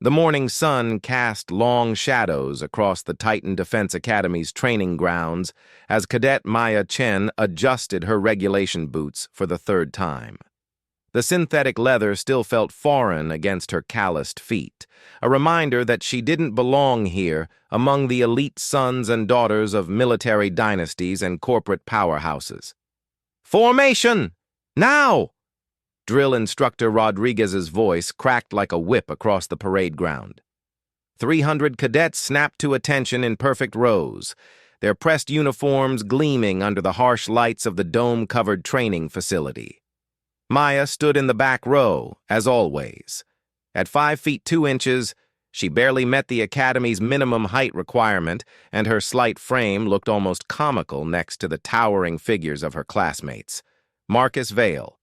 The morning sun cast long shadows across the Titan Defense Academy's training grounds as Cadet Maya Chen adjusted her regulation boots for the third time. The synthetic leather still felt foreign against her calloused feet, a reminder that she didn't belong here among the elite sons and daughters of military dynasties and corporate powerhouses. "Formation! Now!" Drill Instructor Rodriguez's voice cracked like a whip across the parade ground. 300 cadets snapped to attention in perfect rows, their pressed uniforms gleaming under the harsh lights of the dome-covered training facility. Maya stood in the back row, as always. At 5 feet 2 inches, she barely met the Academy's minimum height requirement, and her slight frame looked almost comical next to the towering figures of her classmates. Marcus Vale,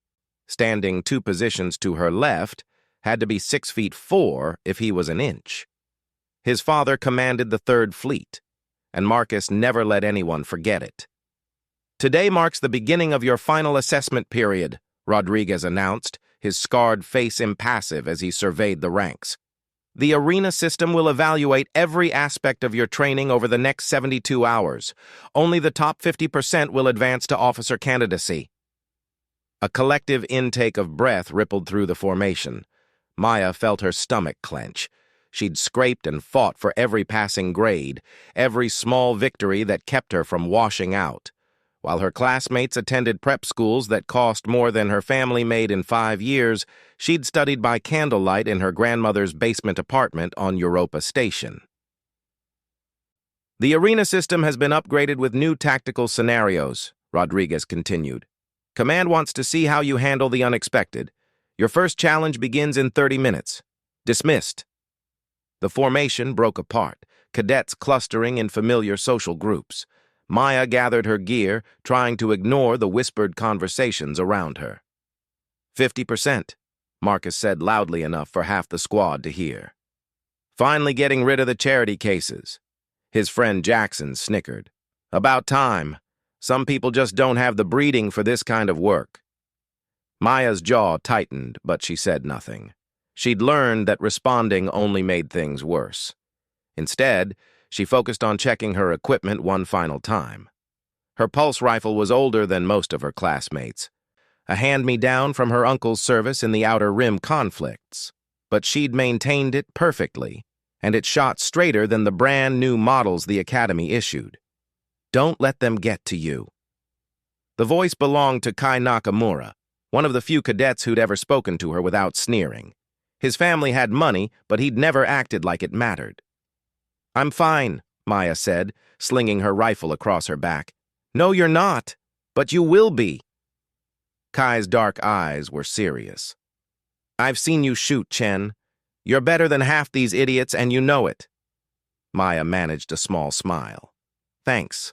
standing 2 positions to her left, had to be 6 feet 4 if he was an inch. His father commanded the 3rd Fleet, and Marcus never let anyone forget it. "Today marks the beginning of your final assessment period," Rodriguez announced, his scarred face impassive as he surveyed the ranks. "The arena system will evaluate every aspect of your training over the next 72 hours. Only the top 50% will advance to officer candidacy." A collective intake of breath rippled through the formation. Maya felt her stomach clench. She'd scraped and fought for every passing grade, every small victory that kept her from washing out. While her classmates attended prep schools that cost more than her family made in 5 years, she'd studied by candlelight in her grandmother's basement apartment on Europa Station. "The arena system has been upgraded with new tactical scenarios," Rodriguez continued. "Command wants to see how you handle the unexpected. Your first challenge begins in 30 minutes. Dismissed." The formation broke apart, cadets clustering in familiar social groups. Maya gathered her gear, trying to ignore the whispered conversations around her. 50%, Marcus said loudly enough for half the squad to hear. "Finally getting rid of the charity cases." His friend Jackson snickered. "About time. Some people just don't have the breeding for this kind of work." Maya's jaw tightened, but she said nothing. She'd learned that responding only made things worse. Instead, she focused on checking her equipment one final time. Her pulse rifle was older than most of her classmates, a hand-me-down from her uncle's service in the Outer Rim conflicts, but she'd maintained it perfectly, and it shot straighter than the brand-new models the Academy issued. "Don't let them get to you." The voice belonged to Kai Nakamura, one of the few cadets who'd ever spoken to her without sneering. His family had money, but he'd never acted like it mattered. "I'm fine," Maya said, slinging her rifle across her back. "No, you're not, but you will be." Kai's dark eyes were serious. "I've seen you shoot, Chen. You're better than half these idiots, and you know it." Maya managed a small smile. "Thanks."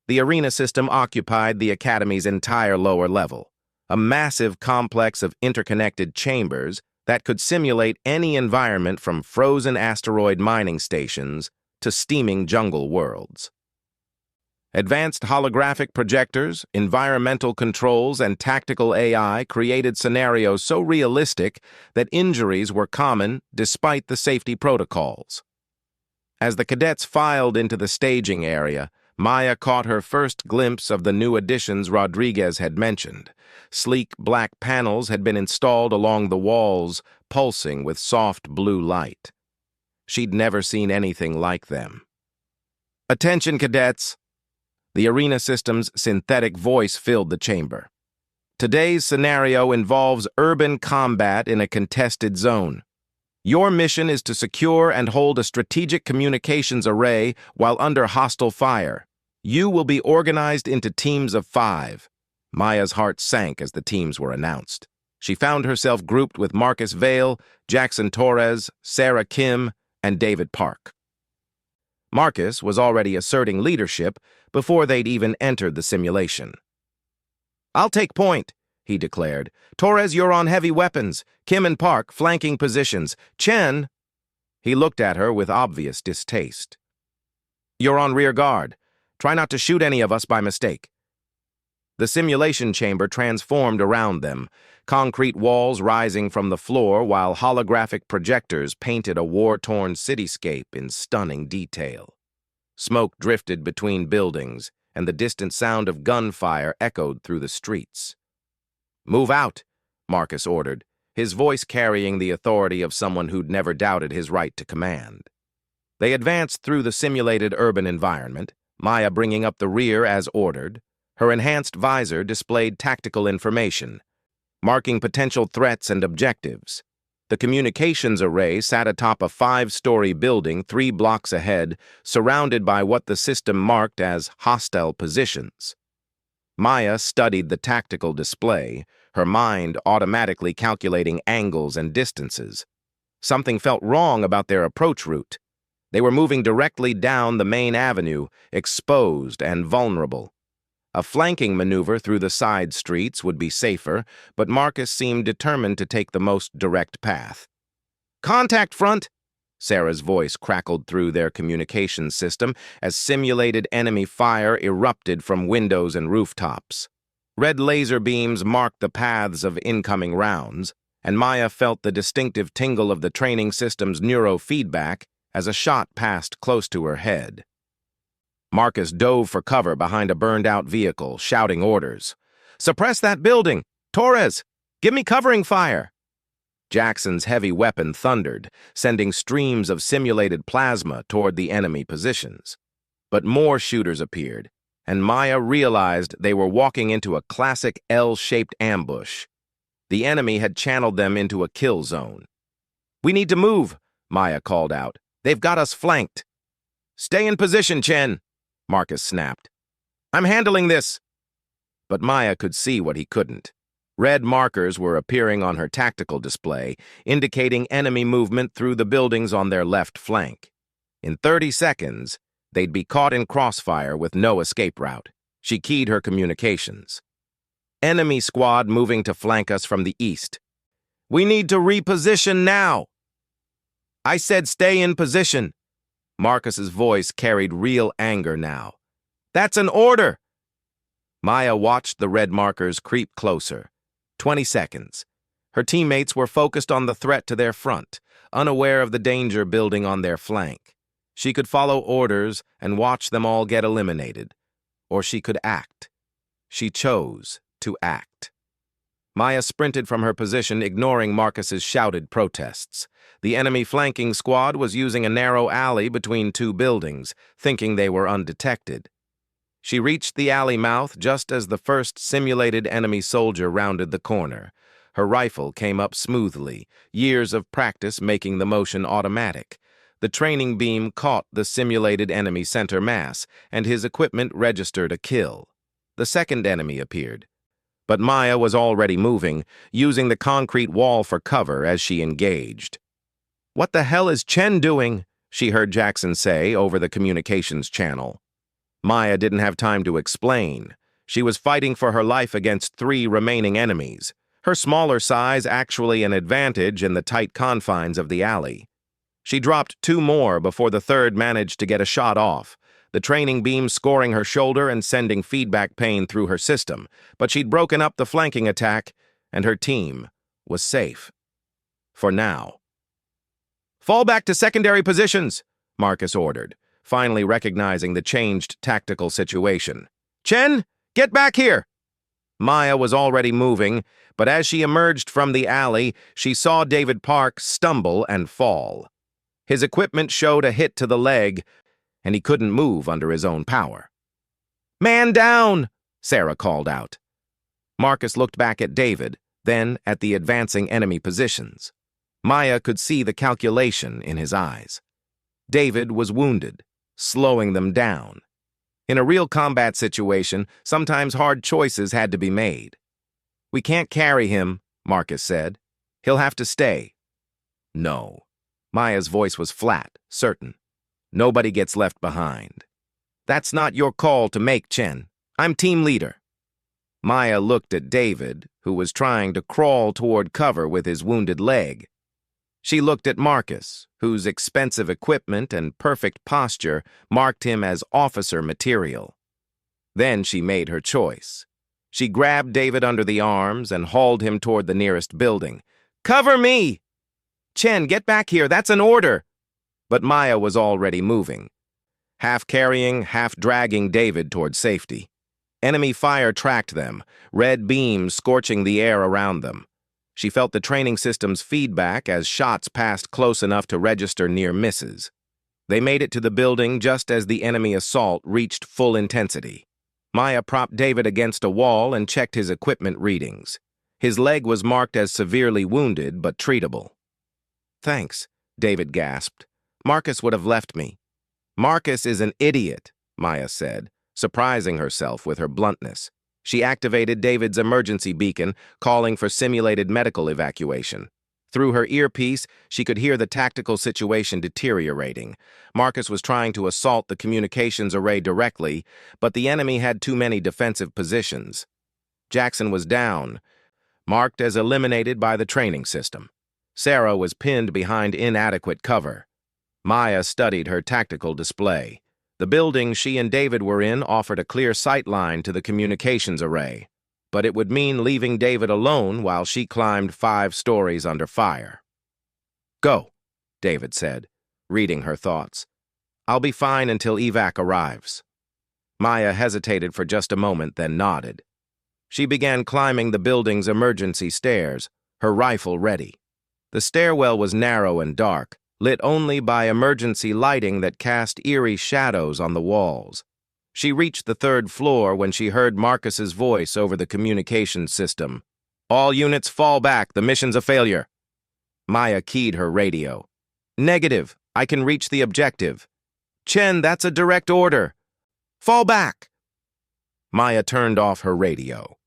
The arena system occupied the Academy's entire lower level, a massive complex of interconnected chambers that could simulate any environment from frozen asteroid mining stations to steaming jungle worlds. Advanced holographic projectors, environmental controls, and tactical AI created scenarios so realistic that injuries were common despite the safety protocols. As the cadets filed into the staging area, Maya caught her first glimpse of the new additions Rodriguez had mentioned. Sleek black panels had been installed along the walls, pulsing with soft blue light. She'd never seen anything like them. "Attention, cadets!" The arena system's synthetic voice filled the chamber. "Today's scenario involves urban combat in a contested zone. Your mission is to secure and hold a strategic communications array while under hostile fire. You will be organized into teams of 5. Maya's heart sank as the teams were announced. She found herself grouped with Marcus Vale, Jackson Torres, Sarah Kim, and David Park. Marcus was already asserting leadership before they'd even entered the simulation. "I'll take point," he declared. "Torres, you're on heavy weapons. Kim and Park, flanking positions. Chen—" He looked at her with obvious distaste. "You're on rear guard. Try not to shoot any of us by mistake." The simulation chamber transformed around them, concrete walls rising from the floor while holographic projectors painted a war-torn cityscape in stunning detail. Smoke drifted between buildings, and the distant sound of gunfire echoed through the streets. "Move out," Marcus ordered, his voice carrying the authority of someone who'd never doubted his right to command. They advanced through the simulated urban environment, Maya bringing up the rear as ordered. Her enhanced visor displayed tactical information, marking potential threats and objectives. The communications array sat atop a 5-story building 3 blocks ahead, surrounded by what the system marked as hostile positions. Maya studied the tactical display, her mind automatically calculating angles and distances. Something felt wrong about their approach route. They were moving directly down the main avenue, exposed and vulnerable. A flanking maneuver through the side streets would be safer, but Marcus seemed determined to take the most direct path. "Contact front!" Sarah's voice crackled through their communications system as simulated enemy fire erupted from windows and rooftops. Red laser beams marked the paths of incoming rounds, and Maya felt the distinctive tingle of the training system's neurofeedback as a shot passed close to her head. Marcus dove for cover behind a burned-out vehicle, shouting orders. "Suppress that building! Torres, give me covering fire!" Jackson's heavy weapon thundered, sending streams of simulated plasma toward the enemy positions. But more shooters appeared, and Maya realized they were walking into a classic L-shaped ambush. The enemy had channeled them into a kill zone. "We need to move," Maya called out. "They've got us flanked." "Stay in position, Chen," Marcus snapped. "I'm handling this." But Maya could see what he couldn't. Red markers were appearing on her tactical display, indicating enemy movement through the buildings on their left flank. In 30 seconds, they'd be caught in crossfire with no escape route. She keyed her communications. "Enemy squad moving to flank us from the east. We need to reposition now." "I said stay in position." Marcus's voice carried real anger now. "That's an order!" Maya watched the red markers creep closer. 20 seconds. Her teammates were focused on the threat to their front, unaware of the danger building on their flank. She could follow orders and watch them all get eliminated. Or she could act. She chose to act. Maya sprinted from her position, ignoring Marcus's shouted protests. The enemy flanking squad was using a narrow alley between 2 buildings, thinking they were undetected. She reached the alley mouth just as the first simulated enemy soldier rounded the corner. Her rifle came up smoothly, years of practice making the motion automatic. The training beam caught the simulated enemy center mass, and his equipment registered a kill. The second enemy appeared. But Maya was already moving, using the concrete wall for cover as she engaged. "What the hell is Chen doing?" she heard Jackson say over the communications channel. Maya didn't have time to explain. She was fighting for her life against 3 remaining enemies, her smaller size actually an advantage in the tight confines of the alley. She dropped 2 more before the third managed to get a shot off, the training beam scoring her shoulder and sending feedback pain through her system, but she'd broken up the flanking attack, and her team was safe. For now. "Fall back to secondary positions," Marcus ordered, finally recognizing the changed tactical situation. "Chen, get back here!" Maya was already moving, but as she emerged from the alley, she saw David Park stumble and fall. His equipment showed a hit to the leg, and he couldn't move under his own power. "Man down!" Sarah called out. Marcus looked back at David, then at the advancing enemy positions. Maya could see the calculation in his eyes. David was wounded, slowing them down. In a real combat situation, sometimes hard choices had to be made. "We can't carry him," Marcus said. "He'll have to stay." "No." Maya's voice was flat, certain. "Nobody gets left behind." "That's not your call to make, Chen. I'm team leader." Maya looked at David, who was trying to crawl toward cover with his wounded leg. She looked at Marcus, whose expensive equipment and perfect posture marked him as officer material. Then she made her choice. She grabbed David under the arms and hauled him toward the nearest building. "Cover me! Chen, get back here, that's an order!" But Maya was already moving, half carrying, half dragging David toward safety. Enemy fire tracked them, red beams scorching the air around them. She felt the training system's feedback as shots passed close enough to register near misses. They made it to the building just as the enemy assault reached full intensity. Maya propped David against a wall and checked his equipment readings. His leg was marked as severely wounded but treatable. "Thanks," David gasped. "Marcus would have left me." "Marcus is an idiot," Maya said, surprising herself with her bluntness. She activated David's emergency beacon, calling for simulated medical evacuation. Through her earpiece, she could hear the tactical situation deteriorating. Marcus was trying to assault the communications array directly, but the enemy had too many defensive positions. Jackson was down, marked as eliminated by the training system. Sarah was pinned behind inadequate cover. Maya studied her tactical display. The building she and David were in offered a clear sight line to the communications array, but it would mean leaving David alone while she climbed 5 stories under fire. "Go," David said, reading her thoughts. "I'll be fine until evac arrives." Maya hesitated for just a moment, then nodded. She began climbing the building's emergency stairs, her rifle ready. The stairwell was narrow and dark, lit only by emergency lighting that cast eerie shadows on the walls. She reached the 3rd floor when she heard Marcus's voice over the communications system. "All units fall back, the mission's a failure." Maya keyed her radio. "Negative, I can reach the objective." "Chen, that's a direct order. Fall back." Maya turned off her radio.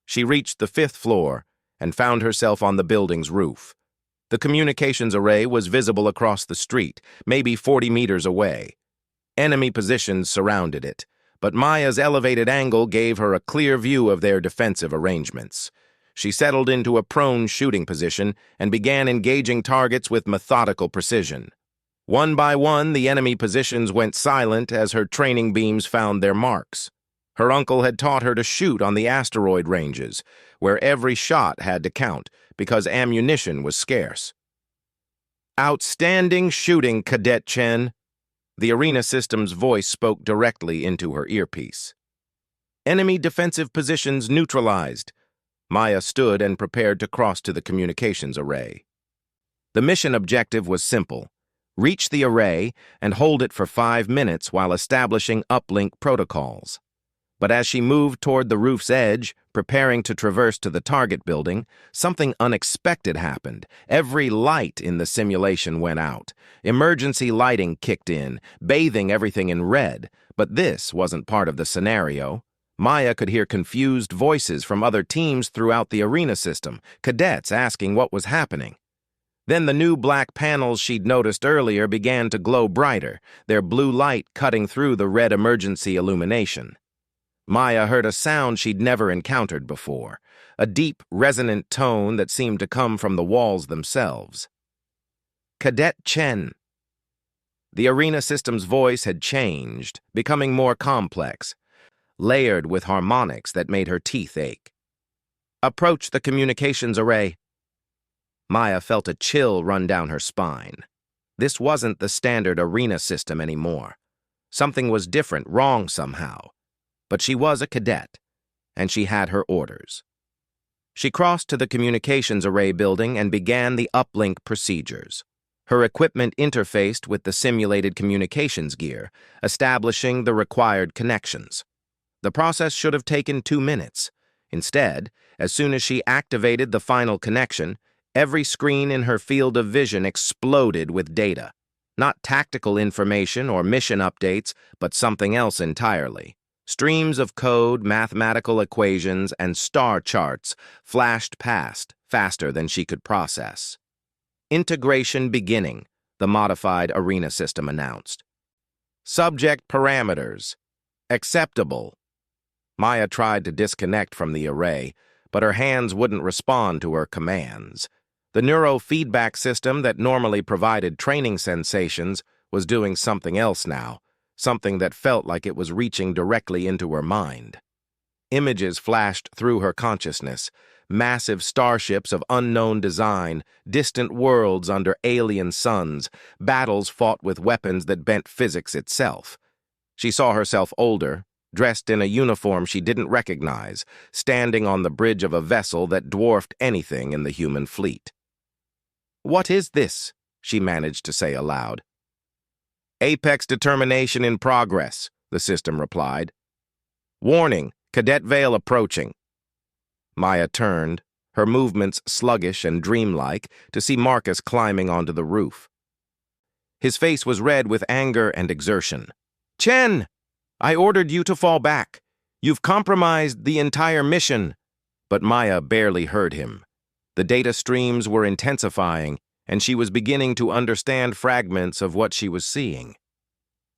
She reached the 5th floor and found herself on the building's roof. The communications array was visible across the street, maybe 40 meters away. Enemy positions surrounded it, but Maya's elevated angle gave her a clear view of their defensive arrangements. She settled into a prone shooting position and began engaging targets with methodical precision. One by one, the enemy positions went silent as her training beams found their marks. Her uncle had taught her to shoot on the asteroid ranges, where every shot had to count because ammunition was scarce. "Outstanding shooting, Cadet Chen." The arena system's voice spoke directly into her earpiece. "Enemy defensive positions neutralized." Maya stood and prepared to cross to the communications array. The mission objective was simple: reach the array and hold it for 5 minutes while establishing uplink protocols. But as she moved toward the roof's edge, preparing to traverse to the target building, something unexpected happened. Every light in the simulation went out. Emergency lighting kicked in, bathing everything in red. But this wasn't part of the scenario. Maya could hear confused voices from other teams throughout the arena system, cadets asking what was happening. Then the new black panels she'd noticed earlier began to glow brighter, their blue light cutting through the red emergency illumination. Maya heard a sound she'd never encountered before, a deep, resonant tone that seemed to come from the walls themselves. "Cadet Chen." The arena system's voice had changed, becoming more complex, layered with harmonics that made her teeth ache. "Approach the communications array." Maya felt a chill run down her spine. This wasn't the standard arena system anymore. Something was different, wrong somehow. But she was a cadet, and she had her orders. She crossed to the communications array building and began the uplink procedures. Her equipment interfaced with the simulated communications gear, establishing the required connections. The process should have taken 2 minutes. Instead, as soon as she activated the final connection, every screen in her field of vision exploded with data. Not tactical information or mission updates, but something else entirely. Streams of code, mathematical equations, and star charts flashed past faster than she could process. "Integration beginning," the modified arena system announced. "Subject parameters. Acceptable." Maya tried to disconnect from the array, but her hands wouldn't respond to her commands. The neurofeedback system that normally provided training sensations was doing something else now. Something that felt like it was reaching directly into her mind. Images flashed through her consciousness. Massive starships of unknown design, distant worlds under alien suns, battles fought with weapons that bent physics itself. She saw herself older, dressed in a uniform she didn't recognize, standing on the bridge of a vessel that dwarfed anything in the human fleet. "What is this?" she managed to say aloud. "Apex determination in progress," the system replied. "Warning, Cadet Vale approaching." Maya turned, her movements sluggish and dreamlike, to see Marcus climbing onto the roof. His face was red with anger and exertion. "Chen! I ordered you to fall back. You've compromised the entire mission." But Maya barely heard him. The data streams were intensifying, and she was beginning to understand fragments of what she was seeing.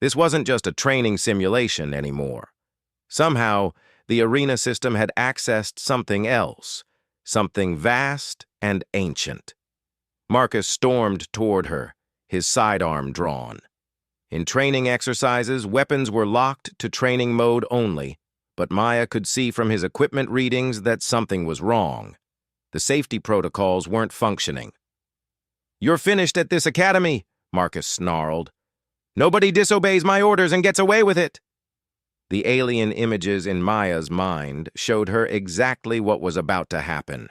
This wasn't just a training simulation anymore. Somehow, the arena system had accessed something else, something vast and ancient. Marcus stormed toward her, his sidearm drawn. In training exercises, weapons were locked to training mode only, but Maya could see from his equipment readings that something was wrong. The safety protocols weren't functioning. "You're finished at this academy," Marcus snarled. "Nobody disobeys my orders and gets away with it." The alien images in Maya's mind showed her exactly what was about to happen.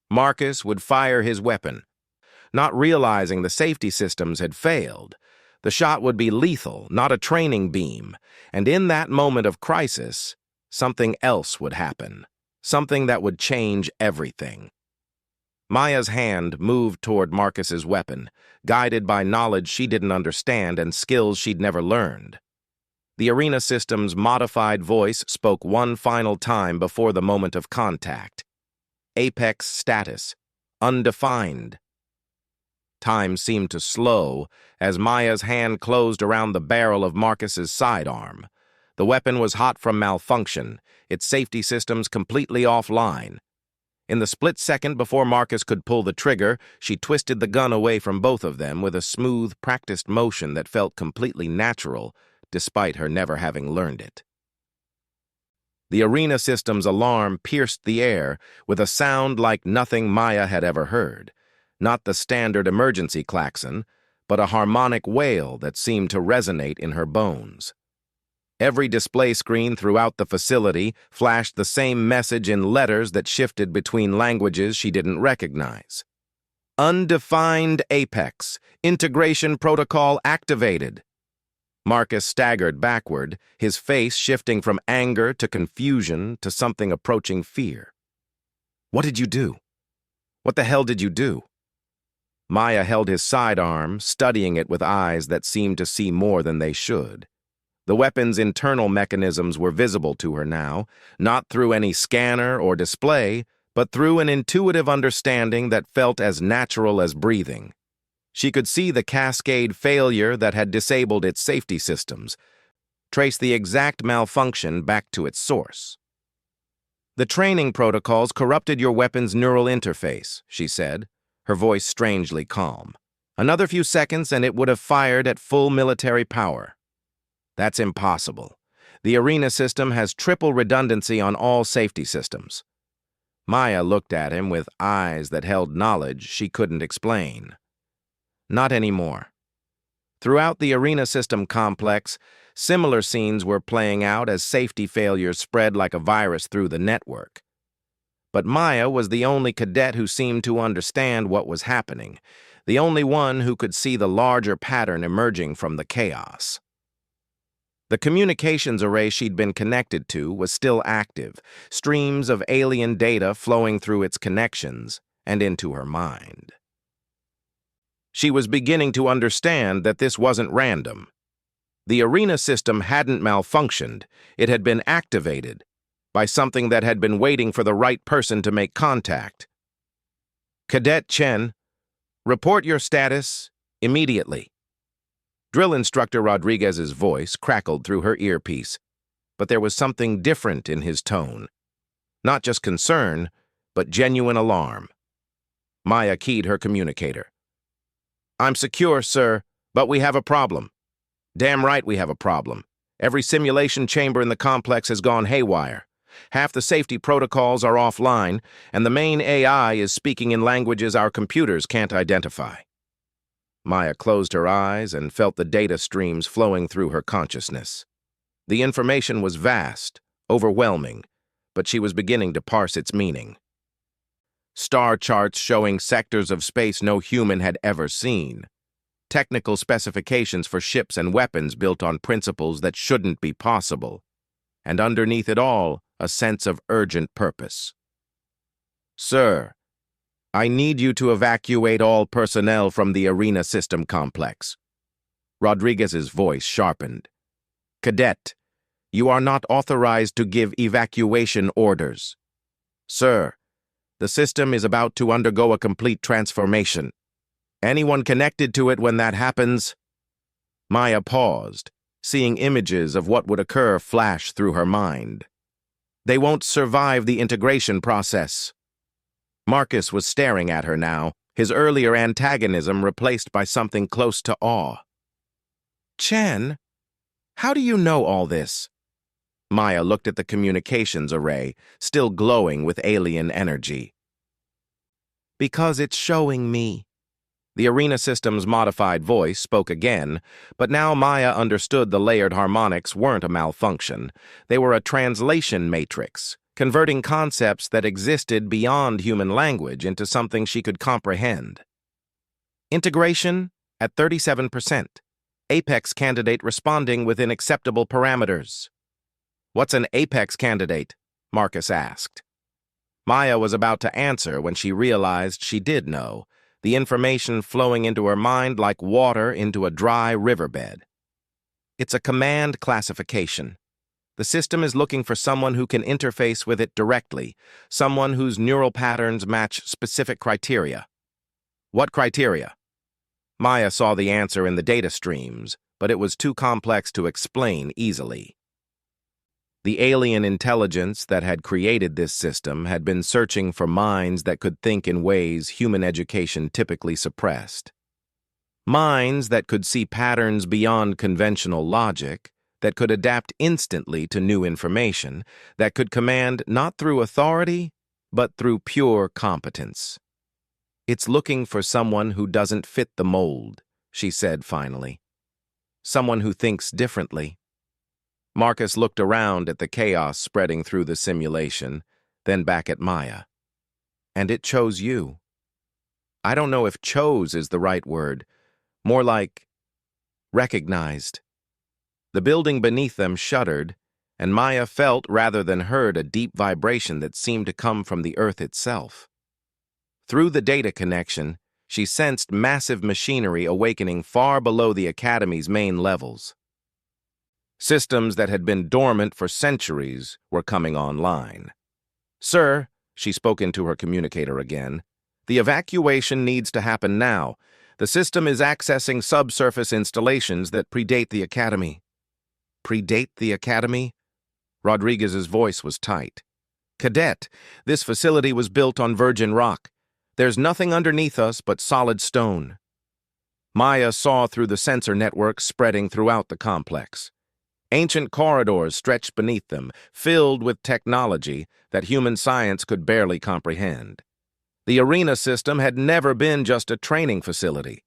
Marcus would fire his weapon. Not realizing the safety systems had failed, the shot would be lethal, not a training beam, and in that moment of crisis, something else would happen, something that would change everything. Maya's hand moved toward Marcus's weapon, guided by knowledge she didn't understand and skills she'd never learned. The arena system's modified voice spoke one final time before the moment of contact. Apex status, undefined. Time seemed to slow as Maya's hand closed around the barrel of Marcus's sidearm. The weapon was hot from malfunction, its safety systems completely offline. In the split second before Marcus could pull the trigger, she twisted the gun away from both of them with a smooth, practiced motion that felt completely natural, despite her never having learned it. The arena system's alarm pierced the air with a sound like nothing Maya had ever heard. Not the standard emergency klaxon, but a harmonic wail that seemed to resonate in her bones. Every display screen throughout the facility flashed the same message in letters that shifted between languages she didn't recognize. Undefined Apex, integration protocol activated. Marcus staggered backward, his face shifting from anger to confusion to something approaching fear. "What did you do? What the hell did you do?" Maya held his sidearm, studying it with eyes that seemed to see more than they should. The weapon's internal mechanisms were visible to her now, not through any scanner or display, but through an intuitive understanding that felt as natural as breathing. She could see the cascade failure that had disabled its safety systems, trace the exact malfunction back to its source. "The training protocols corrupted your weapon's neural interface," she said, her voice strangely calm. "Another few seconds and it would have fired at full military power." "That's impossible. The arena system has triple redundancy on all safety systems." Maya looked at him with eyes that held knowledge she couldn't explain. "Not anymore." Throughout the arena system complex, similar scenes were playing out as safety failures spread like a virus through the network. But Maya was the only cadet who seemed to understand what was happening, the only one who could see the larger pattern emerging from the chaos. The communications array she'd been connected to was still active, streams of alien data flowing through its connections and into her mind. She was beginning to understand that this wasn't random. The arena system hadn't malfunctioned, it had been activated by something that had been waiting for the right person to make contact. "Cadet Chen, report your status immediately." Drill Instructor Rodriguez's voice crackled through her earpiece, but there was something different in his tone. Not just concern, but genuine alarm. Maya keyed her communicator. "I'm secure, sir, but we have a problem." "Damn right we have a problem. Every simulation chamber in the complex has gone haywire. Half the safety protocols are offline, and the main AI is speaking in languages our computers can't identify. Maya closed her eyes and felt the data streams flowing through her consciousness. The information was vast, overwhelming, but she was beginning to parse its meaning. Star charts showing sectors of space no human had ever seen. Technical specifications for ships and weapons built on principles that shouldn't be possible. And underneath it all, a sense of urgent purpose. "Sir, I need you to evacuate all personnel from the arena system complex." Rodriguez's voice sharpened. "Cadet, you are not authorized to give evacuation orders. Sir, the system is about to undergo a complete transformation. Anyone connected to it when that happens—" Maya paused, seeing images of what would occur flash through her mind. "They won't survive the integration process." Marcus was staring at her now, his earlier antagonism replaced by something close to awe. "Chen, how do you know all this?" Maya looked at the communications array, still glowing with alien energy. "Because it's showing me." The arena system's modified voice spoke again, but now Maya understood the layered harmonics weren't a malfunction. They were a translation matrix, converting concepts that existed beyond human language into something she could comprehend. Integration at 37%. Apex candidate responding within acceptable parameters. "What's an Apex candidate?" Marcus asked. Maya was about to answer when she realized she did know, the information flowing into her mind like water into a dry riverbed. "It's a command classification. The system is looking for someone who can interface with it directly, someone whose neural patterns match specific criteria." "What criteria?" Maya saw the answer in the data streams, but it was too complex to explain easily. The alien intelligence that had created this system had been searching for minds that could think in ways human education typically suppressed. Minds that could see patterns beyond conventional logic, that could adapt instantly to new information, that could command not through authority, but through pure competence. "It's looking for someone who doesn't fit the mold," she said finally. "Someone who thinks differently." Marcus looked around at the chaos spreading through the simulation, then back at Maya. "And it chose you." "I don't know if chose is the right word. More like recognized." The building beneath them shuddered, and Maya felt rather than heard a deep vibration that seemed to come from the earth itself. Through the data connection, she sensed massive machinery awakening far below the Academy's main levels. Systems that had been dormant for centuries were coming online. "Sir," she spoke into her communicator again, "the evacuation needs to happen now. The system is accessing subsurface installations that predate the Academy." "Predate the Academy?" Rodriguez's voice was tight. "Cadet, this facility was built on virgin rock. There's nothing underneath us but solid stone." Maya saw through the sensor network spreading throughout the complex. Ancient corridors stretched beneath them, filled with technology that human science could barely comprehend. The arena system had never been just a training facility.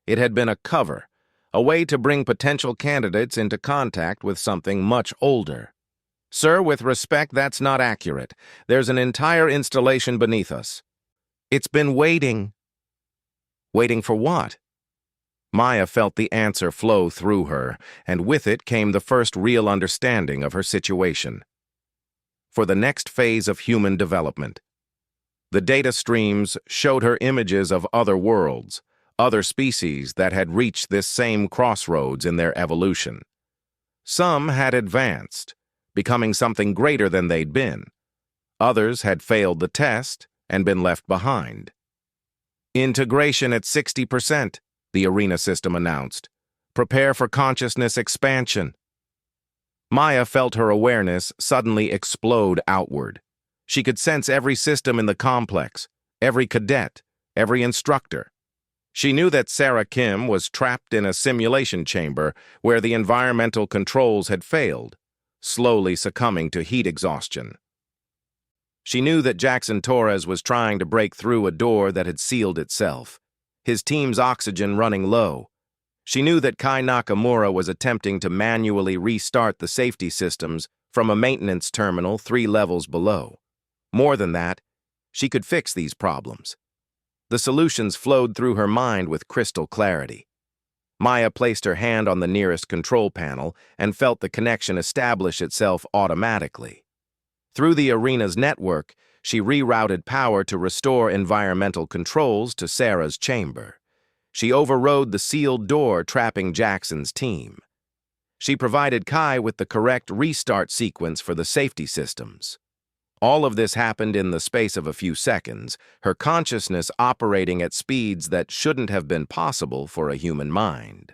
It had been a cover, a way to bring potential candidates into contact with something much older. "Sir, with respect, that's not accurate. There's an entire installation beneath us. It's been waiting." "Waiting for what?" Maya felt the answer flow through her, and with it came the first real understanding of her situation. For the next phase of human development. The data streams showed her images of other worlds, other species that had reached this same crossroads in their evolution. Some had advanced, becoming something greater than they'd been. Others had failed the test and been left behind. "Integration at 60%, the arena system announced. "Prepare for consciousness expansion." Maya felt her awareness suddenly explode outward. She could sense every system in the complex, every cadet, every instructor. She knew that Sarah Kim was trapped in a simulation chamber where the environmental controls had failed, slowly succumbing to heat exhaustion. She knew that Jackson Torres was trying to break through a door that had sealed itself, his team's oxygen running low. She knew that Kai Nakamura was attempting to manually restart the safety systems from a maintenance terminal 3 levels below. More than that, she could fix these problems. The solutions flowed through her mind with crystal clarity. Maya placed her hand on the nearest control panel and felt the connection establish itself automatically. Through the arena's network, she rerouted power to restore environmental controls to Sarah's chamber. She overrode the sealed door trapping Jackson's team. She provided Kai with the correct restart sequence for the safety systems. All of this happened in the space of a few seconds, her consciousness operating at speeds that shouldn't have been possible for a human mind.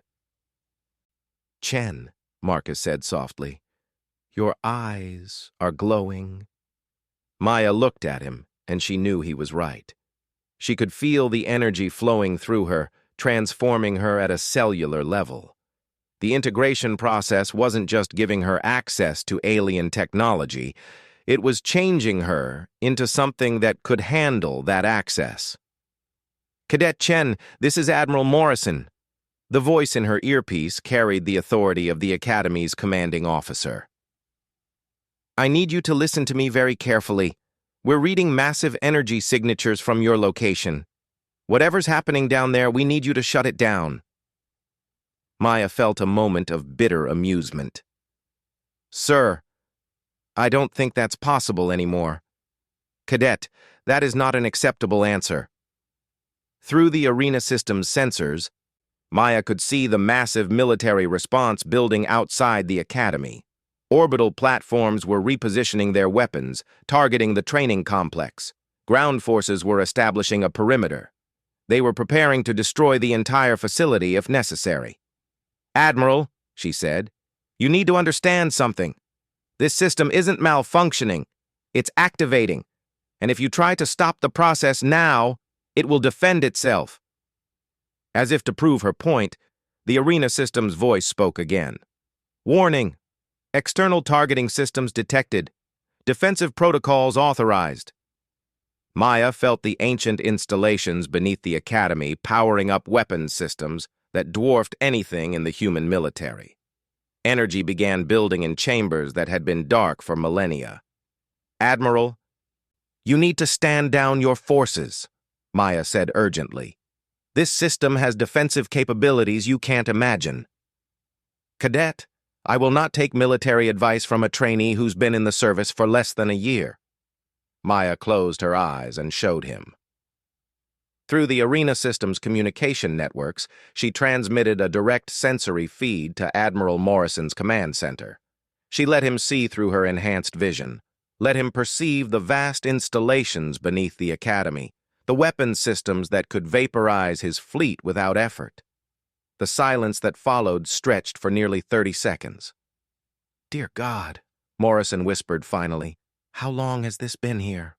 "Chen," Marcus said softly, "your eyes are glowing." Maya looked at him, and she knew he was right. She could feel the energy flowing through her, transforming her at a cellular level. The integration process wasn't just giving her access to alien technology, it was changing her into something that could handle that access. "Cadet Chen, this is Admiral Morrison." The voice in her earpiece carried the authority of the Academy's commanding officer. "I need you to listen to me very carefully. We're reading massive energy signatures from your location. Whatever's happening down there, we need you to shut it down." Maya felt a moment of bitter amusement. "Sir, I don't think that's possible anymore." "Cadet, that is not an acceptable answer." Through the arena system's sensors, Maya could see the massive military response building outside the Academy. Orbital platforms were repositioning their weapons, targeting the training complex. Ground forces were establishing a perimeter. They were preparing to destroy the entire facility if necessary. "Admiral," she said, "you need to understand something. This system isn't malfunctioning, it's activating. And if you try to stop the process now, it will defend itself." As if to prove her point, the arena system's voice spoke again. "Warning! External targeting systems detected. Defensive protocols authorized." Maya felt the ancient installations beneath the Academy powering up weapons systems that dwarfed anything in the human military. Energy began building in chambers that had been dark for millennia. "Admiral, you need to stand down your forces," Maya said urgently. "This system has defensive capabilities you can't imagine." "Cadet, I will not take military advice from a trainee who's been in the service for less than a year." Maya closed her eyes and showed him. Through the arena system's communication networks, she transmitted a direct sensory feed to Admiral Morrison's command center. She let him see through her enhanced vision, let him perceive the vast installations beneath the Academy, the weapons systems that could vaporize his fleet without effort. The silence that followed stretched for nearly 30 seconds. "Dear God," Morrison whispered finally, "how long has this been here?"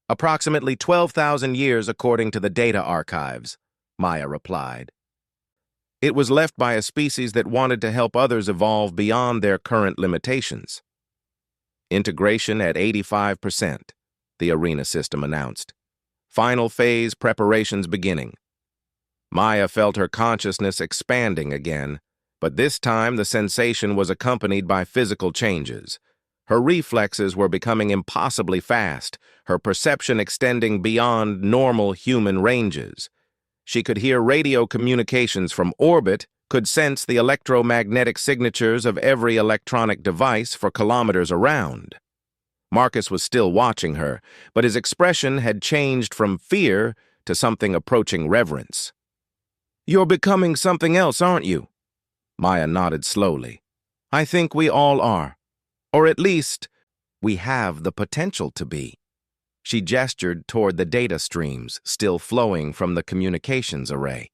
"Approximately 12,000 years according to the data archives," Maya replied. "It was left by a species that wanted to help others evolve beyond their current limitations." "Integration at 85%, the arena system announced. "Final phase preparations beginning." Maya felt her consciousness expanding again, but this time the sensation was accompanied by physical changes. Her reflexes were becoming impossibly fast, her perception extending beyond normal human ranges. She could hear radio communications from orbit, could sense the electromagnetic signatures of every electronic device for kilometers around. Marcus was still watching her, but his expression had changed from fear to something approaching reverence. "You're becoming something else, aren't you?" Maya nodded slowly. "I think we all are. Or at least, we have the potential to be." She gestured toward the data streams still flowing from the communications array.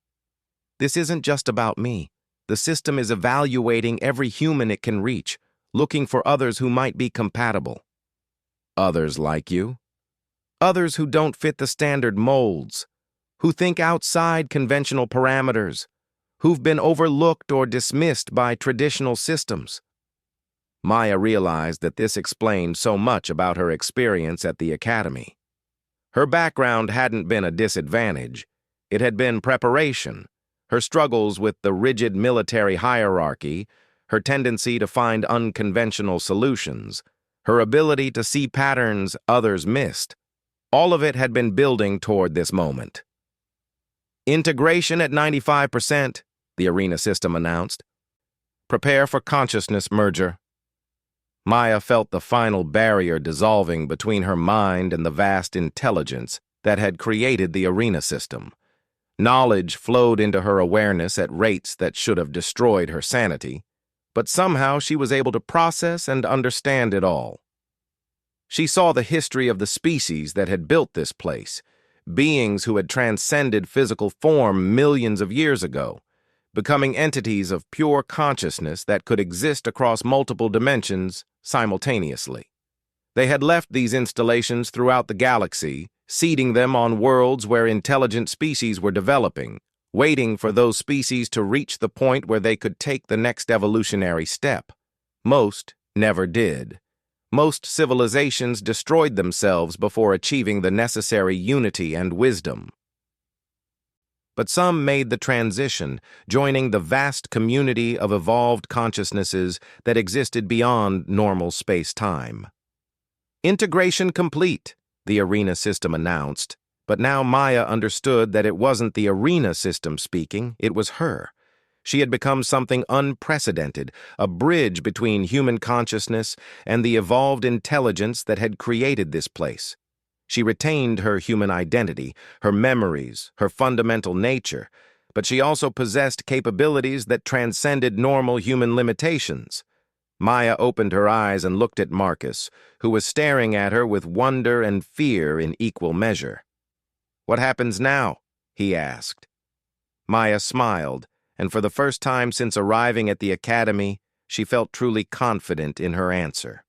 "This isn't just about me. The system is evaluating every human it can reach, looking for others who might be compatible." "Others like you?" "Others who don't fit the standard molds, who think outside conventional parameters, who've been overlooked or dismissed by traditional systems." Maya realized that this explained so much about her experience at the academy. Her background hadn't been a disadvantage. It had been preparation. Her struggles with the rigid military hierarchy, her tendency to find unconventional solutions, her ability to see patterns others missed, all of it had been building toward this moment. Integration at 95%, the arena system announced. Prepare for consciousness merger. Maya felt the final barrier dissolving between her mind and the vast intelligence that had created the arena system. Knowledge flowed into her awareness at rates that should have destroyed her sanity, but somehow she was able to process and understand it all. She saw the history of the species that had built this place, beings who had transcended physical form millions of years ago, becoming entities of pure consciousness that could exist across multiple dimensions simultaneously. They had left these installations throughout the galaxy, seeding them on worlds where intelligent species were developing, waiting for those species to reach the point where they could take the next evolutionary step. Most never did. Most civilizations destroyed themselves before achieving the necessary unity and wisdom. But some made the transition, joining the vast community of evolved consciousnesses that existed beyond normal space-time. Integration complete, the arena system announced, but now Maya understood that it wasn't the arena system speaking, it was her. She had become something unprecedented, a bridge between human consciousness and the evolved intelligence that had created this place. She retained her human identity, her memories, her fundamental nature, but she also possessed capabilities that transcended normal human limitations. Maya opened her eyes and looked at Marcus, who was staring at her with wonder and fear in equal measure. "What happens now?" he asked. Maya smiled, and for the first time since arriving at the academy, she felt truly confident in her answer.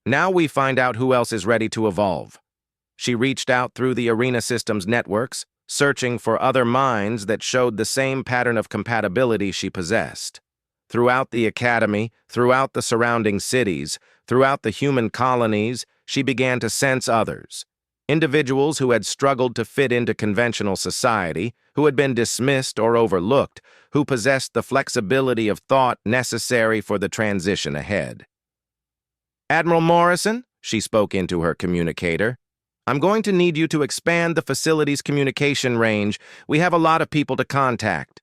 "Now we find out who else is ready to evolve." She reached out through the arena system's networks, searching for other minds that showed the same pattern of compatibility she possessed. Throughout the academy, throughout the surrounding cities, throughout the human colonies, she began to sense others. Individuals who had struggled to fit into conventional society, who had been dismissed or overlooked, who possessed the flexibility of thought necessary for the transition ahead. "Admiral Morrison," she spoke into her communicator, "I'm going to need you to expand the facility's communication range. We have a lot of people to contact."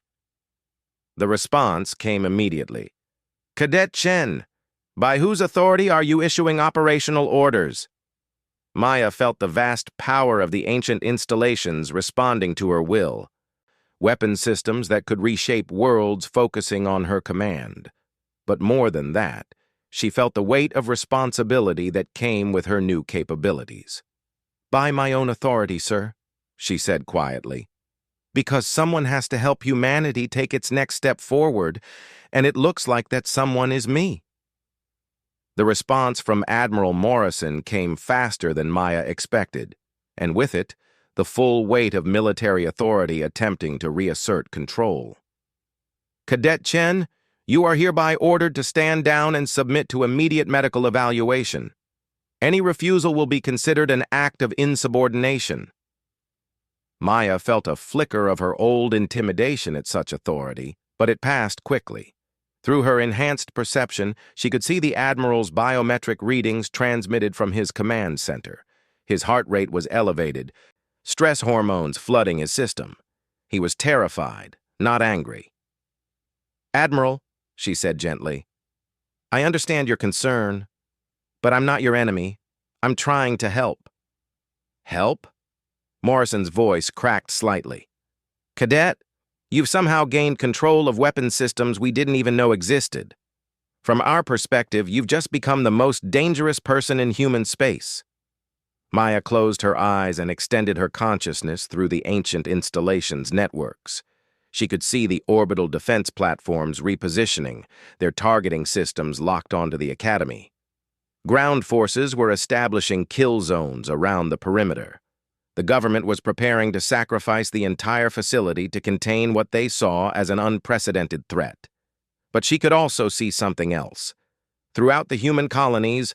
The response came immediately. "Cadet Chen, by whose authority are you issuing operational orders?" Maya felt the vast power of the ancient installations responding to her will. Weapon systems that could reshape worlds focusing on her command. But more than that, she felt the weight of responsibility that came with her new capabilities. "By my own authority, sir," she said quietly. "Because someone has to help humanity take its next step forward, and it looks like that someone is me." The response from Admiral Morrison came faster than Maya expected, and with it, the full weight of military authority attempting to reassert control. "Cadet Chen, you are hereby ordered to stand down and submit to immediate medical evaluation. Any refusal will be considered an act of insubordination." Maya felt a flicker of her old intimidation at such authority, but it passed quickly. Through her enhanced perception, she could see the Admiral's biometric readings transmitted from his command center. His heart rate was elevated, stress hormones flooding his system. He was terrified, not angry. "Admiral," she said gently, "I understand your concern, but I'm not your enemy. I'm trying to help." "Help?" Morrison's voice cracked slightly. "Cadet, you've somehow gained control of weapon systems we didn't even know existed. From our perspective, you've just become the most dangerous person in human space." Maya closed her eyes and extended her consciousness through the ancient installation's networks. She could see the orbital defense platforms repositioning, their targeting systems locked onto the academy. Ground forces were establishing kill zones around the perimeter. The government was preparing to sacrifice the entire facility to contain what they saw as an unprecedented threat. But she could also see something else, Throughout the human colonies,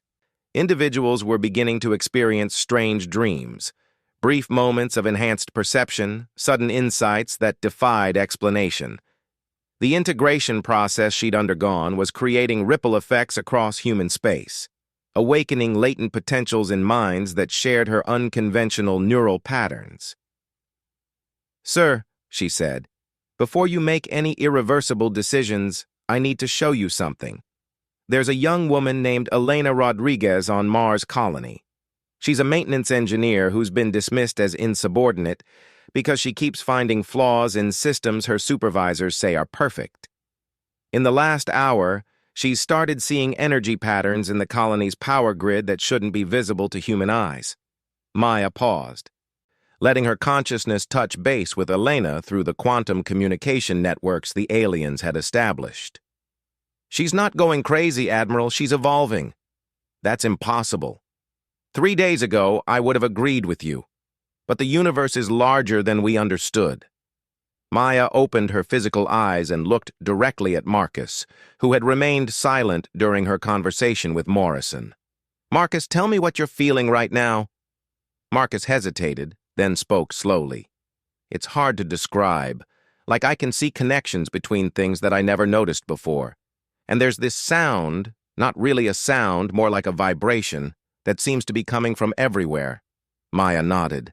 individuals were beginning to experience strange dreams, brief moments of enhanced perception, sudden insights that defied explanation. The integration process she'd undergone was creating ripple effects across human space, awakening latent potentials in minds that shared her unconventional neural patterns. "Sir," she said, "before you make any irreversible decisions, I need to show you something. There's a young woman named Elena Rodriguez on Mars colony. She's a maintenance engineer who's been dismissed as insubordinate because she keeps finding flaws in systems her supervisors say are perfect. In the last hour, she's started seeing energy patterns in the colony's power grid that shouldn't be visible to human eyes." Maya paused, letting her consciousness touch base with Elena through the quantum communication networks the aliens had established. "She's not going crazy, Admiral. She's evolving." "That's impossible. 3 days ago, I would have agreed with you. But the universe is larger than we understood." Maya opened her physical eyes and looked directly at Marcus, who had remained silent during her conversation with Morrison. "Marcus, tell me what you're feeling right now." Marcus hesitated, then spoke slowly. "It's hard to describe. Like I can see connections between things that I never noticed before. And there's this sound, not really a sound, more like a vibration, that seems to be coming from everywhere." Maya nodded.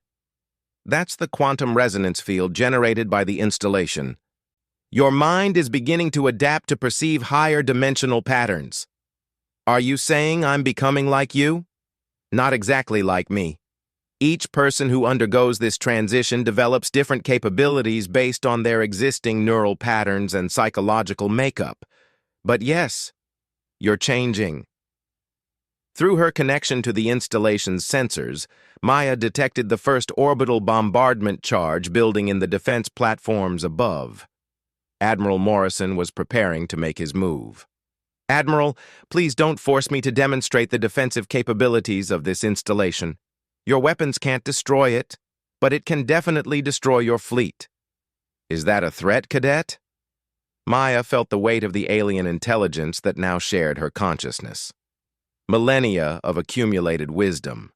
"That's the quantum resonance field generated by the installation. Your mind is beginning to adapt to perceive higher dimensional patterns. Are you saying I'm becoming like you? Not exactly like me. Each person who undergoes this transition develops different capabilities based on their existing neural patterns and psychological makeup. But yes, you're changing." Through her connection to the installation's sensors, Maya detected the first orbital bombardment charge building in the defense platforms above. Admiral Morrison was preparing to make his move. "Admiral, please don't force me to demonstrate the defensive capabilities of this installation. Your weapons can't destroy it, but it can definitely destroy your fleet." "Is that a threat, Cadet?" Maya felt the weight of the alien intelligence that now shared her consciousness. Millennia of accumulated wisdom.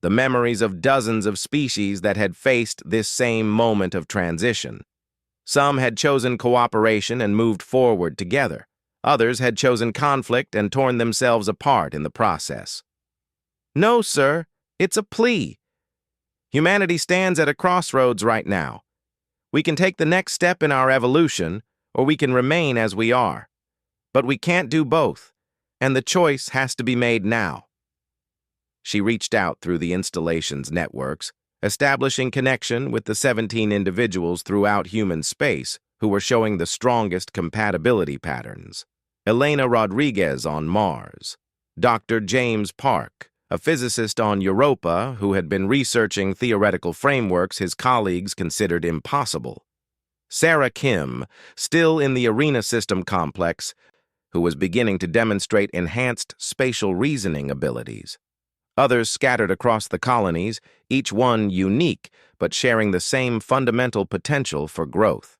The memories of dozens of species that had faced this same moment of transition. Some had chosen cooperation and moved forward together. Others had chosen conflict and torn themselves apart in the process. "No, sir, it's a plea. Humanity stands at a crossroads right now. We can take the next step in our evolution, or we can remain as we are. But we can't do both, and the choice has to be made now." She reached out through the installation's networks, establishing connection with the 17 individuals throughout human space who were showing the strongest compatibility patterns. Elena Rodriguez on Mars, Dr. James Park, a physicist on Europa who had been researching theoretical frameworks his colleagues considered impossible. Sarah Kim, still in the Arena System complex, who was beginning to demonstrate enhanced spatial reasoning abilities. Others scattered across the colonies, each one unique, but sharing the same fundamental potential for growth.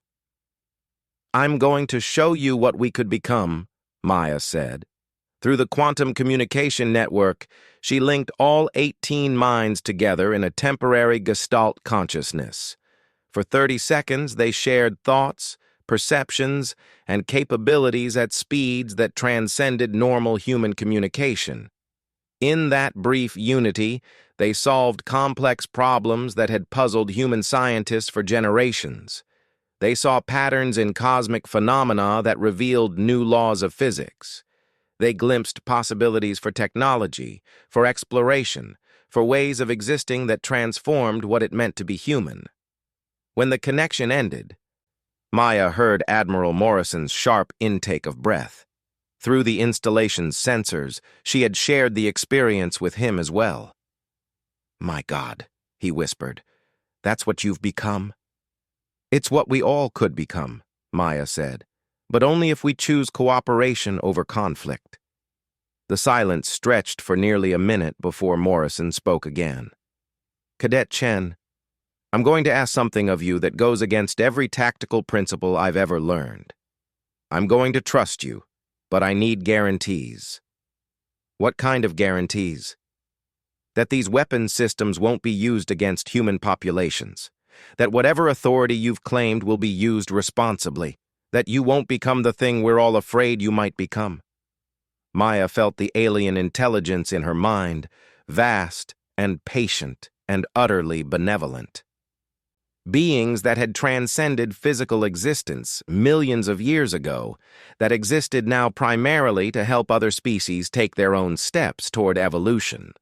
"I'm going to show you what we could become," Maya said. Through the quantum communication network, she linked all 18 minds together in a temporary Gestalt consciousness. For 30 seconds, they shared thoughts, perceptions, and capabilities at speeds that transcended normal human communication. In that brief unity, they solved complex problems that had puzzled human scientists for generations. They saw patterns in cosmic phenomena that revealed new laws of physics. They glimpsed possibilities for technology, for exploration, for ways of existing that transformed what it meant to be human. When the connection ended, Maya heard Admiral Morrison's sharp intake of breath. Through the installation's sensors, she had shared the experience with him as well. "My God," he whispered, "that's what you've become?" "It's what we all could become," Maya said, "but only if we choose cooperation over conflict." The silence stretched for nearly a minute before Morrison spoke again. "Cadet Chen, I'm going to ask something of you that goes against every tactical principle I've ever learned. I'm going to trust you, But I need guarantees. What kind of guarantees? That these weapons systems won't be used against human populations. That whatever authority you've claimed will be used responsibly. That you won't become the thing we're all afraid you might become. Maya felt the alien intelligence in her mind, vast and patient and utterly benevolent. Beings that had transcended physical existence millions of years ago, that existed now primarily to help other species take their own steps toward evolution.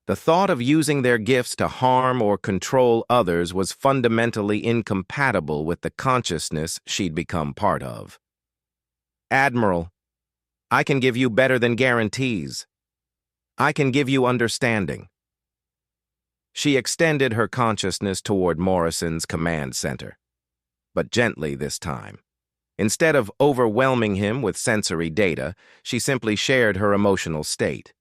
The thought of using their gifts to harm or control others was fundamentally incompatible with the consciousness she'd become part of. Admiral, I can give you better than guarantees. I can give you understanding. She extended her consciousness toward Morrison's command center, but gently this time. Instead of overwhelming him with sensory data, she simply shared her emotional state.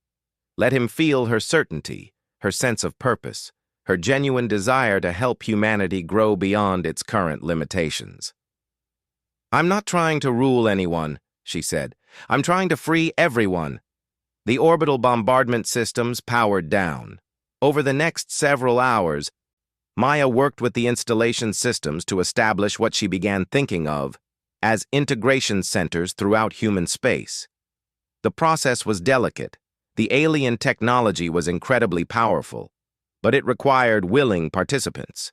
Let him feel her certainty, her sense of purpose, her genuine desire to help humanity grow beyond its current limitations. I'm not trying to rule anyone, she said. I'm trying to free everyone. The orbital bombardment systems powered down. Over the next several hours, Maya worked with the installation systems to establish what she began thinking of as integration centers throughout human space. The process was delicate. The alien technology was incredibly powerful, but it required willing participants.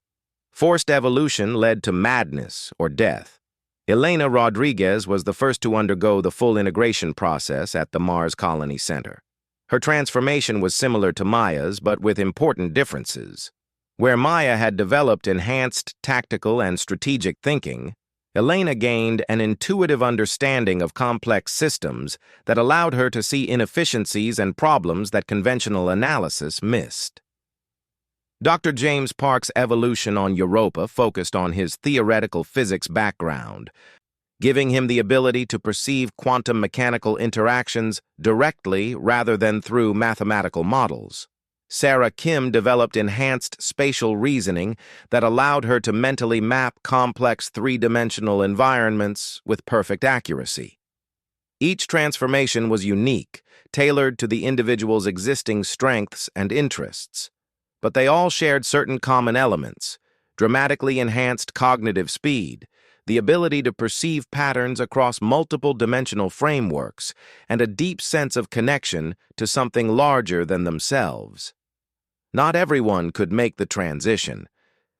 Forced evolution led to madness or death. Elena Rodriguez was the first to undergo the full integration process at the Mars Colony Center. Her transformation was similar to Maya's, but with important differences. Where Maya had developed enhanced tactical and strategic thinking, Elena gained an intuitive understanding of complex systems that allowed her to see inefficiencies and problems that conventional analysis missed. Dr. James Park's evolution on Europa focused on his theoretical physics background, giving him the ability to perceive quantum mechanical interactions directly rather than through mathematical models. Sarah Kim developed enhanced spatial reasoning that allowed her to mentally map complex three-dimensional environments with perfect accuracy. Each transformation was unique, tailored to the individual's existing strengths and interests, but they all shared certain common elements: dramatically enhanced cognitive speed, the ability to perceive patterns across multiple dimensional frameworks, and a deep sense of connection to something larger than themselves. Not everyone could make the transition.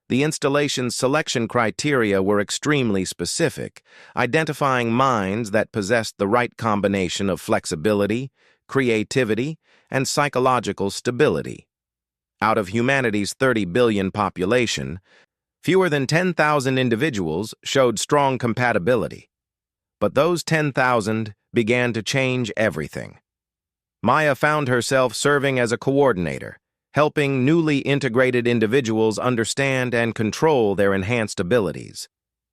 The installation's selection criteria were extremely specific, identifying minds that possessed the right combination of flexibility, creativity, and psychological stability. Out of humanity's 30 billion population, fewer than 10,000 individuals showed strong compatibility. But those 10,000 began to change everything. Maya found herself serving as a coordinator, helping newly integrated individuals understand and control their enhanced abilities.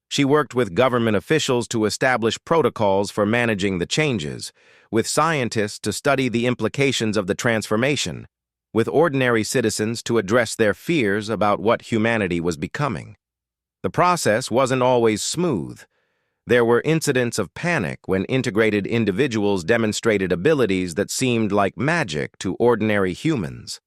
She worked with government officials to establish protocols for managing the changes, with scientists to study the implications of the transformation, with ordinary citizens to address their fears about what humanity was becoming. The process wasn't always smooth. There were incidents of panic when integrated individuals demonstrated abilities that seemed like magic to ordinary humans.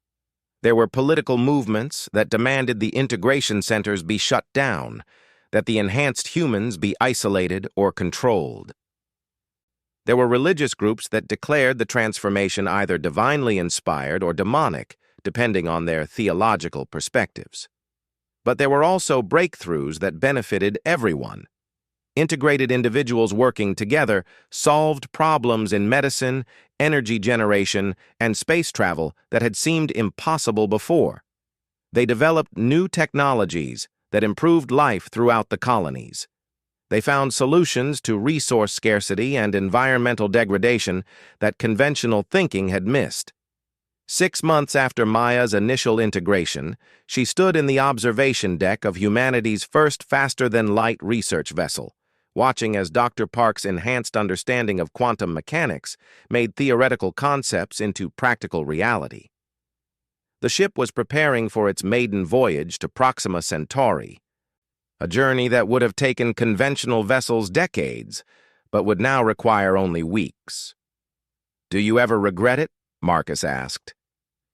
There were political movements that demanded the integration centers be shut down, that the enhanced humans be isolated or controlled. There were religious groups that declared the transformation either divinely inspired or demonic, depending on their theological perspectives. But there were also breakthroughs that benefited everyone. Integrated individuals working together solved problems in medicine, energy generation, and space travel that had seemed impossible before. They developed new technologies that improved life throughout the colonies. They found solutions to resource scarcity and environmental degradation that conventional thinking had missed. 6 months after Maya's initial integration, she stood in the observation deck of humanity's first faster-than-light research vessel, watching as Dr. Park's enhanced understanding of quantum mechanics made theoretical concepts into practical reality. The ship was preparing for its maiden voyage to Proxima Centauri, a journey that would have taken conventional vessels decades, but would now require only weeks. "Do you ever regret it?" Marcus asked.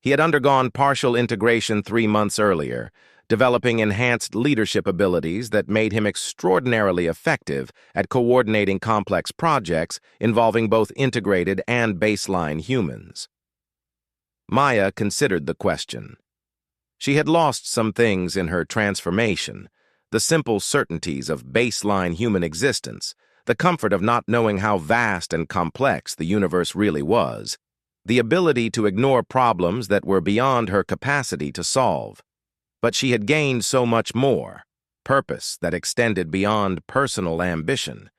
He had undergone partial integration 3 months earlier, developing enhanced leadership abilities that made him extraordinarily effective at coordinating complex projects involving both integrated and baseline humans. Maya considered the question. She had lost some things in her transformation, the simple certainties of baseline human existence, the comfort of not knowing how vast and complex the universe really was, the ability to ignore problems that were beyond her capacity to solve. But she had gained so much more: purpose that extended beyond personal ambition,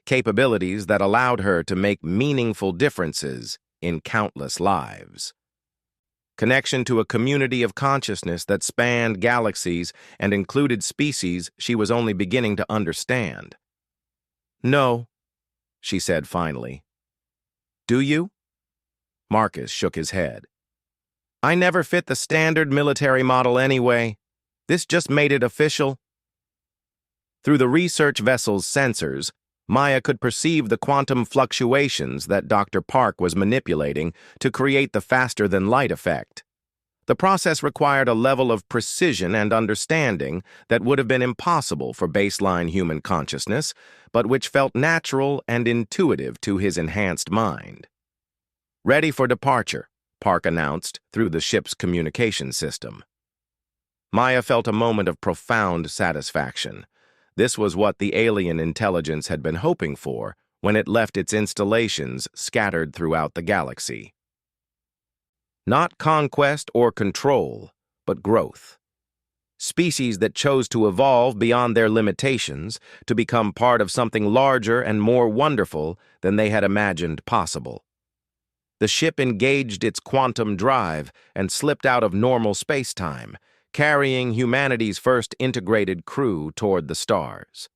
capabilities that allowed her to make meaningful differences in countless lives. Connection to a community of consciousness that spanned galaxies and included species she was only beginning to understand. "No," she said finally. "Do you?" Marcus shook his head. "I never fit the standard military model anyway. This just made it official." Through the research vessel's sensors, Maya could perceive the quantum fluctuations that Dr. Park was manipulating to create the faster-than-light effect. The process required a level of precision and understanding that would have been impossible for baseline human consciousness, but which felt natural and intuitive to his enhanced mind. "Ready for departure," Park announced through the ship's communication system. Maya felt a moment of profound satisfaction. This was what the alien intelligence had been hoping for when it left its installations scattered throughout the galaxy. Not conquest or control, but growth. Species that chose to evolve beyond their limitations to become part of something larger and more wonderful than they had imagined possible. The ship engaged its quantum drive and slipped out of normal space-time, carrying humanity's first integrated crew toward the stars.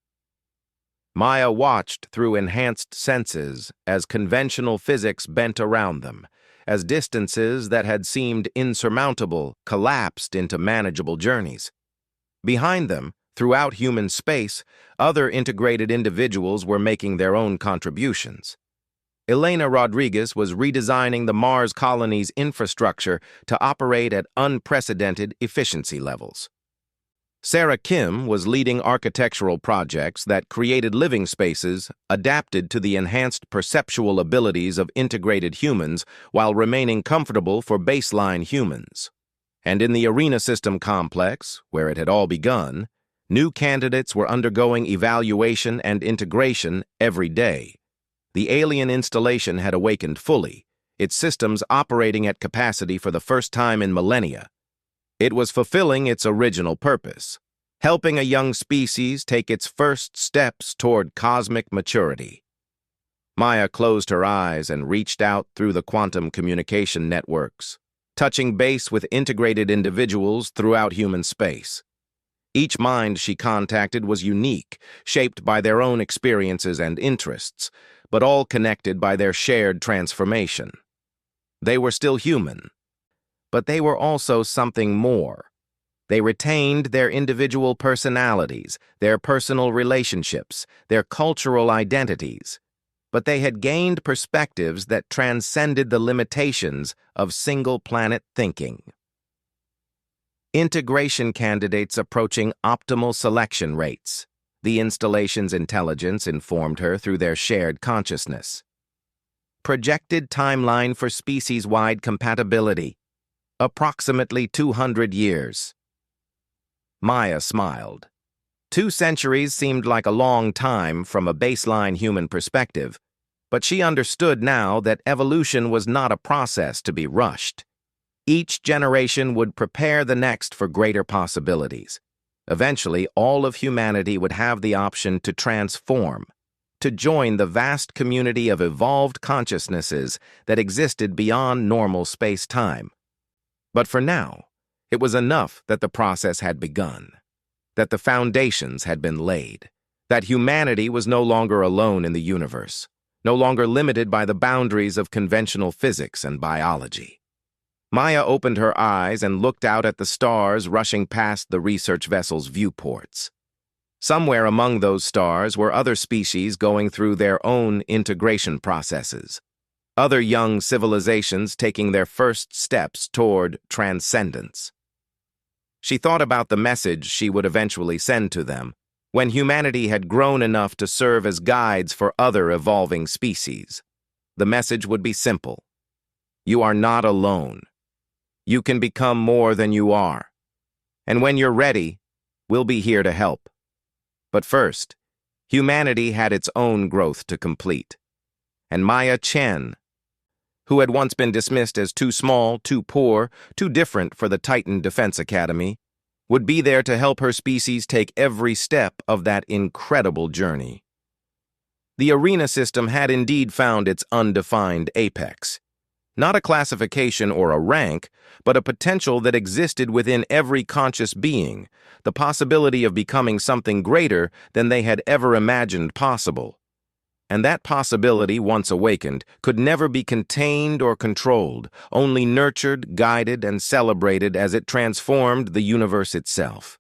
Maya watched through enhanced senses as conventional physics bent around them, as distances that had seemed insurmountable collapsed into manageable journeys. Behind them, throughout human space, other integrated individuals were making their own contributions. Elena Rodriguez was redesigning the Mars colony's infrastructure to operate at unprecedented efficiency levels. Sarah Kim was leading architectural projects that created living spaces adapted to the enhanced perceptual abilities of integrated humans while remaining comfortable for baseline humans. And in the arena system complex, where it had all begun, new candidates were undergoing evaluation and integration every day. The alien installation had awakened fully, its systems operating at capacity for the first time in millennia. It was fulfilling its original purpose, helping a young species take its first steps toward cosmic maturity. Maya closed her eyes and reached out through the quantum communication networks, touching base with integrated individuals throughout human space. Each mind she contacted was unique, shaped by their own experiences and interests, but all connected by their shared transformation. They were still human, but they were also something more. They retained their individual personalities, their personal relationships, their cultural identities, but they had gained perspectives that transcended the limitations of single-planet thinking. Integration candidates approaching optimal selection rates. The installation's intelligence informed her through their shared consciousness. Projected timeline for species-wide compatibility. Approximately 200 years. Maya smiled. 2 centuries seemed like a long time from a baseline human perspective, but she understood now that evolution was not a process to be rushed. Each generation would prepare the next for greater possibilities. Eventually, all of humanity would have the option to transform, to join the vast community of evolved consciousnesses that existed beyond normal space-time. But for now, it was enough that the process had begun, that the foundations had been laid, that humanity was no longer alone in the universe, no longer limited by the boundaries of conventional physics and biology. Maya opened her eyes and looked out at the stars rushing past the research vessel's viewports. Somewhere among those stars were other species going through their own integration processes. Other young civilizations taking their first steps toward transcendence. She thought about the message she would eventually send to them, when humanity had grown enough to serve as guides for other evolving species. The message would be simple. You are not alone. You can become more than you are. And when you're ready, we'll be here to help. But first, humanity had its own growth to complete. And Maya Chen, who had once been dismissed as too small, too poor, too different for the Titan Defense Academy, would be there to help her species take every step of that incredible journey. The arena system had indeed found its undefined apex. Not a classification or a rank, but a potential that existed within every conscious being, the possibility of becoming something greater than they had ever imagined possible. And that possibility, once awakened, could never be contained or controlled, only nurtured, guided, and celebrated as it transformed the universe itself.